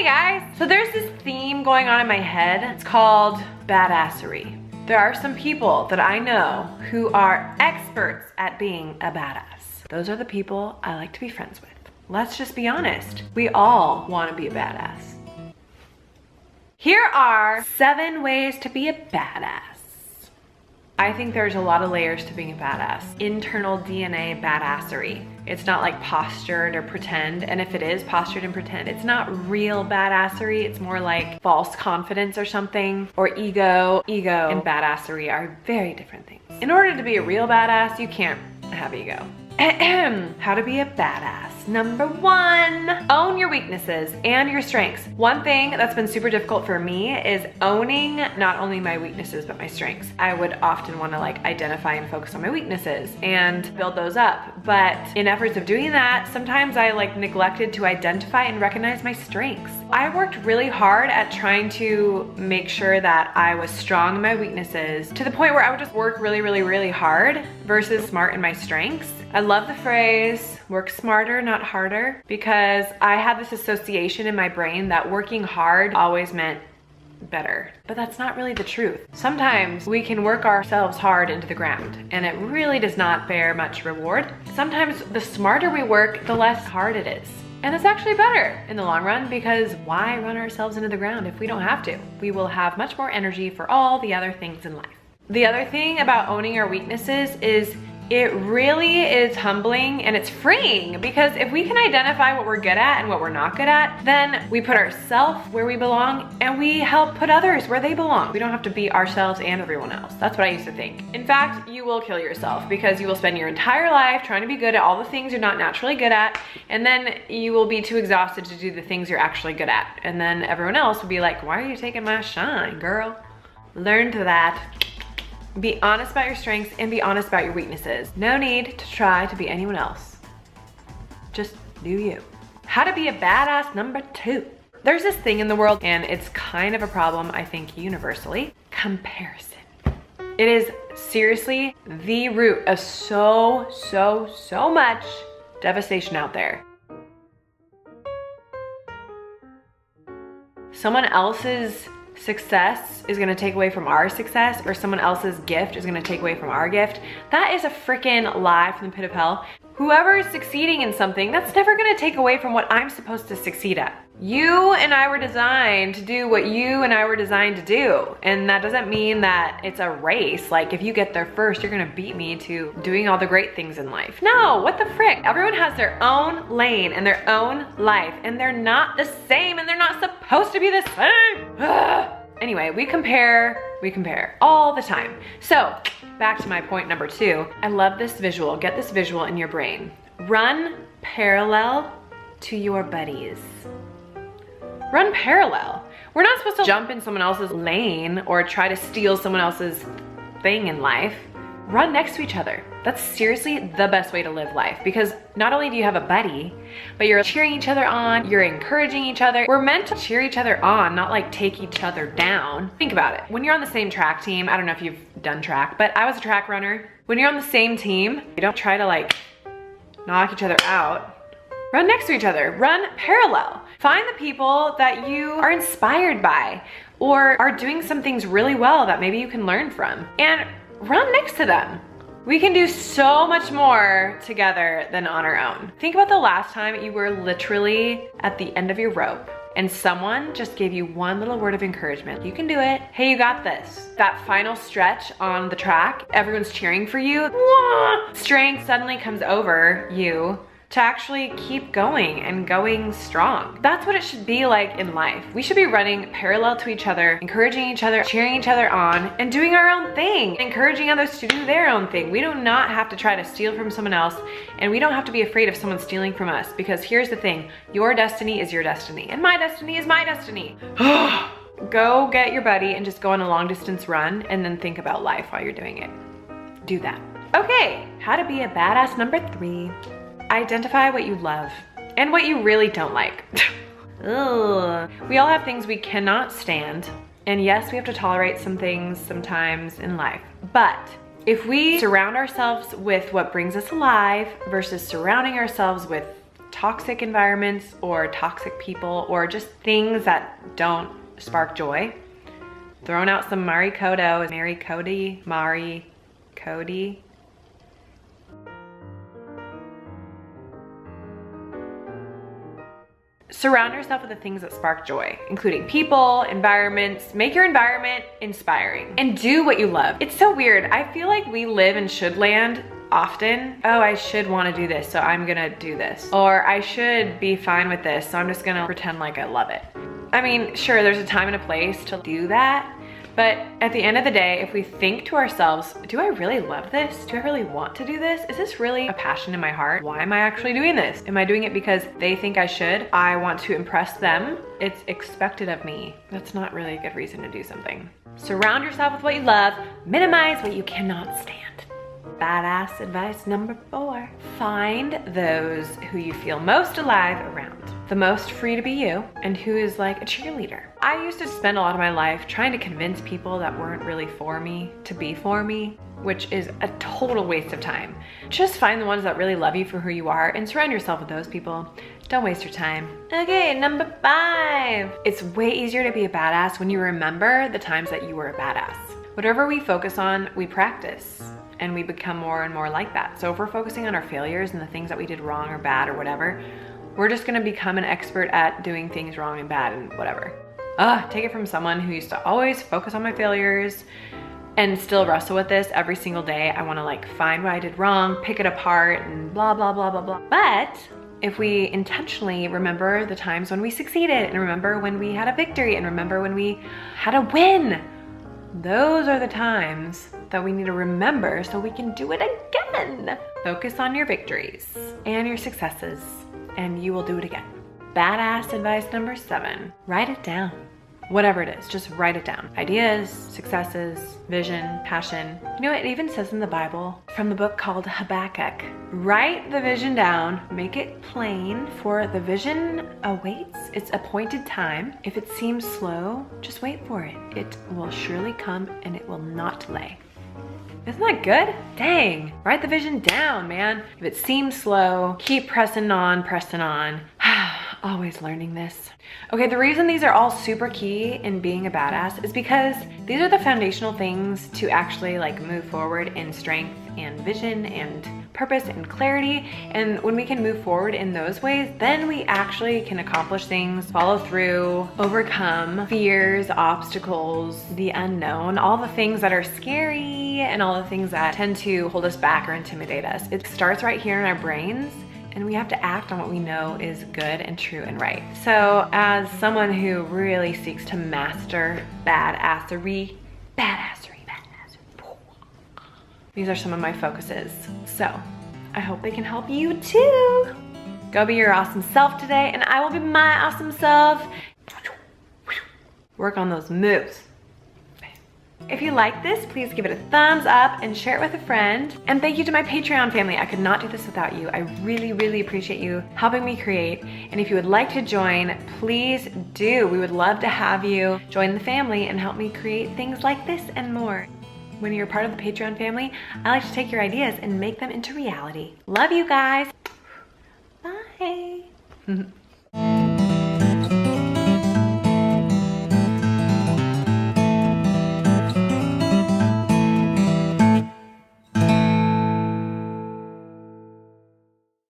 Hey guys! So there's this theme going on in my head. It's called badassery. There are some people that I know who are experts at being a badass. Those are the people I like to be friends with. Let's just be honest. We all want to be a badass. Here are 7 ways to be a badass. I think there's a lot of layers to being a badass. Internal DNA badassery. It's not like postured or pretend, and if it is postured and pretend, it's not real badassery. It's more like false confidence or something, or ego. Ego and badassery are very different things. In order to be a real badass, you can't have ego. How to be a badass. Number 1, own your weaknesses and your strengths. One thing that's been super difficult for me is owning not only my weaknesses, but my strengths. I would often want to like identify and focus on my weaknesses and build those up. But in efforts of doing that, sometimes I like neglected to identify and recognize my strengths. I worked really hard at trying to make sure that I was strong in my weaknesses to the point where I would just work really hard versus smart in my strengths. I love the phrase, work smarter, not harder, because I had this association in my brain that working hard always meant better. But that's not really the truth. Sometimes we can work ourselves hard into the ground and it really does not bear much reward. Sometimes the smarter we work, the less hard it is. And it's actually better in the long run, because why run ourselves into the ground if we don't have to? We will have much more energy for all the other things in life. The other thing about owning our weaknesses is it really is humbling and it's freeing, because if we can identify what we're good at and what we're not good at, then we put ourselves where we belong and we help put others where they belong. We don't have to be ourselves and everyone else. That's what I used to think. In fact, you will kill yourself because you will spend your entire life trying to be good at all the things you're not naturally good at, and then you will be too exhausted to do the things you're actually good at. And then everyone else will be like, why are you taking my shine, girl? Learn to that. Be honest about your strengths and be honest about your weaknesses. No need to try to be anyone else. Just do you. How to be a badass number 2. There's this thing in the world, and it's kind of a problem, I think, universally. Comparison. It is seriously the root of so much devastation out there. Someone else's success is gonna take away from our success, or someone else's gift is gonna take away from our gift. That is a freaking lie from the pit of hell. Whoever is succeeding in something, that's never gonna take away from what I'm supposed to succeed at. You and I were designed to do what you and I were designed to do. And that doesn't mean that it's a race. Like if you get there first, you're gonna beat me to doing all the great things in life. No, what the frick? Everyone has their own lane and their own life, and they're not the same, and they're not supposed to be the same. Anyway, we compare all the time. So back to my point number 2. I love this visual. Get this visual in your brain. Run parallel to your buddies. Run parallel. We're not supposed to jump in someone else's lane or try to steal someone else's thing in life. Run next to each other. That's seriously the best way to live life, because not only do you have a buddy, but you're cheering each other on, you're encouraging each other. We're meant to cheer each other on, not like take each other down. Think about it. When you're on the same track team, I don't know if you've done track, but I was a track runner. When you're on the same team, you don't try to like knock each other out. Run next to each other, run parallel. Find the people that you are inspired by or are doing some things really well that maybe you can learn from, and run next to them. We can do so much more together than on our own. Think about the last time you were literally at the end of your rope and someone just gave you one little word of encouragement. You can do it. Hey, you got this. That final stretch on the track, everyone's cheering for you. Strength suddenly comes over you to actually keep going and going strong. That's what it should be like in life. We should be running parallel to each other, encouraging each other, cheering each other on, and doing our own thing, encouraging others to do their own thing. We do not have to try to steal from someone else, and we don't have to be afraid of someone stealing from us, because here's the thing, your destiny is your destiny, and my destiny is my destiny. Go get your buddy and just go on a long distance run, and then think about life while you're doing it. Do that. Okay, how to be a badass number 3. Identify what you love and what you really don't like. Ugh. We all have things we cannot stand, and yes, we have to tolerate some things sometimes in life. But if we surround ourselves with what brings us alive versus surrounding ourselves with toxic environments or toxic people or just things that don't spark joy. Throwing out some Marie Kondo, Marie Cody. Surround yourself with the things that spark joy, including people, environments. Make your environment inspiring and do what you love. It's so weird. I feel like we live in should land often. Oh, I should want to do this, so I'm gonna do this. Or I should be fine with this, so I'm just gonna pretend like I love it. I mean, sure, there's a time and a place to do that, but at the end of the day, if we think to ourselves, do I really love this? Do I really want to do this? Is this really a passion in my heart? Why am I actually doing this? Am I doing it because they think I should? I want to impress them. It's expected of me. That's not really a good reason to do something. Surround yourself with what you love. Minimize what you cannot stand. Badass advice number 4. Find those who you feel most alive around. The most free to be you, and who is like a cheerleader. I used to spend a lot of my life trying to convince people that weren't really for me to be for me, which is a total waste of time. Just find the ones that really love you for who you are and surround yourself with those people. Don't waste your time. Okay, number 5. It's way easier to be a badass when you remember the times that you were a badass. Whatever we focus on, we practice. And we become more and more like that. So if we're focusing on our failures and the things that we did wrong or bad or whatever, we're just gonna become an expert at doing things wrong and bad and whatever. Take it from someone who used to always focus on my failures and still wrestle with this every single day. I wanna like find what I did wrong, pick it apart and blah, blah, blah, blah, blah. But if we intentionally remember the times when we succeeded and remember when we had a victory and remember when we had a win, those are the times that we need to remember so we can do it again. Focus on your victories and your successes and you will do it again. Badass advice number 7, write it down. Whatever it is, just write it down. Ideas, successes, vision, passion. You know, it even says in the Bible from the book called Habakkuk, write the vision down, make it plain, for the vision awaits its appointed time. If it seems slow, just wait for it. It will surely come and it will not delay. Isn't that good? Dang, write the vision down, man. If it seems slow, keep pressing on, pressing on. Always learning this. Okay, the reason these are all super key in being a badass is because these are the foundational things to actually like move forward in strength and vision and purpose and clarity. And when we can move forward in those ways, then we actually can accomplish things, follow through, overcome fears, obstacles, the unknown, all the things that are scary and all the things that tend to hold us back or intimidate us. It starts right here in our brains. And we have to act on what we know is good and true and right. So as someone who really seeks to master badassery, these are some of my focuses. So I hope they can help you too. Go be your awesome self today and I will be my awesome self. Work on those moves. If you like this, please give it a thumbs up and share it with a friend. And thank you to my Patreon family. I could not do this without you. I really, really appreciate you helping me create. And if you would like to join, please do. We would love to have you join the family and help me create things like this and more. When you're part of the Patreon family, I like to take your ideas and make them into reality. Love you guys. Bye.